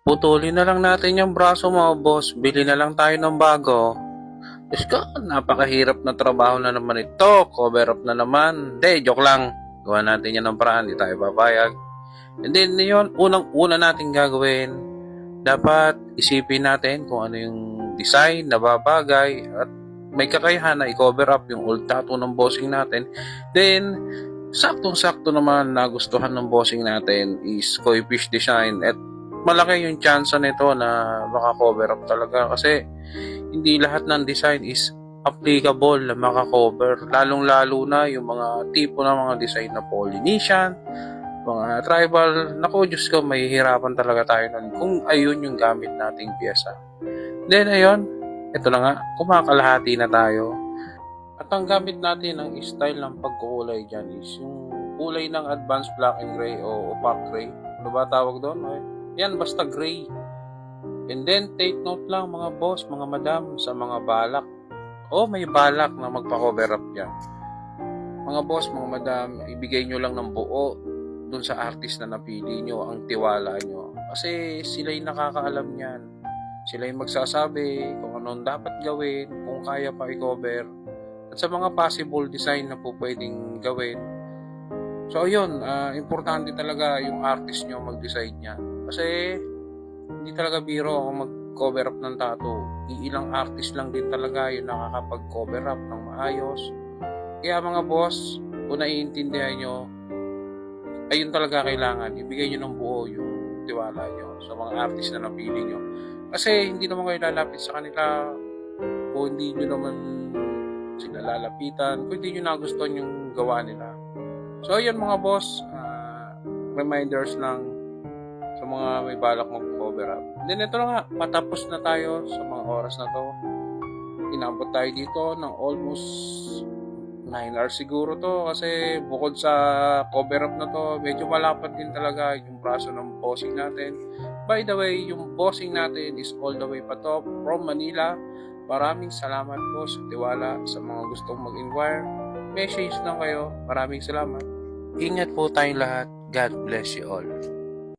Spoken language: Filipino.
Putulin na lang natin yung braso mo, boss. Bili na lang tayo ng bago. Diyos ko, napakahirap na trabaho na naman ito. Cover up na naman. Hindi, joke lang. Gawa natin yan ng paraan, hindi tayo papayag. And then, yun, unang-una natin gagawin, dapat isipin natin kung ano yung design na babagay at may kakayahan na i-cover up yung old tattoo ng bossing natin. Then, saktong-sakto naman na gustuhan ng bossing natin is koi fish design at malaki yung chance nito na maka-cover up talaga kasi hindi lahat ng design is applicable na maka-cover. Lalong-lalo na yung mga tipo ng mga design na Polynesian, mga tribal. Naku, Diyos ko, mahihirapan talaga tayo nun kung ayun yung gamit nating pyesa. Then, ayun, ito na nga, kumakalahati na tayo. At ang gamit natin ang style ng pagkukulay dyan is yung kulay ng advanced black and gray o opaque gray. Ano ba tawag doon? Yan, basta gray. And then, take note lang mga boss, mga madam, sa mga balak. May balak na magpa-cover up dyan. Mga boss, mga madam, ibigay nyo lang ng buo dun sa artist na napili nyo, ang tiwala nyo. Kasi sila yung nakakaalam niyan. Sila yung magsasabi kung anong dapat gawin, kung kaya pa i-cover, at sa mga possible design na po pwedeng gawin. So, yun, importante talaga yung artist nyo mag-decide niya. Kasi, hindi talaga biro ako mag-cover up ng tattoo. Iilang artist lang din talaga yung nakakapag-cover up ng maayos. Kaya mga boss, kung naiintindihan nyo, ayun talaga kailangan. Ibigay nyo ng buo yung tiwala nyo sa mga artist na napili nyo. Kasi hindi naman kayo lalapit sa kanila o hindi nyo naman sila lalapitan kung hindi nyo nagustuhan yung gawa nila. So, ayun mga boss, reminders lang sa mga may balak mag-cover up. Then ito na nga, patapos na tayo sa mga oras na to. Inabot tayo dito ng almost 9 hours siguro to kasi bukod sa cover up na to, medyo malapad din talaga yung braso ng bossing natin. By the way, yung bossing natin is all the way pa to from Manila. Maraming salamat po sa tiwala sa mga gustong mag-inquire. Message lang kayo. Maraming salamat. Ingat po tayong lahat. God bless you all.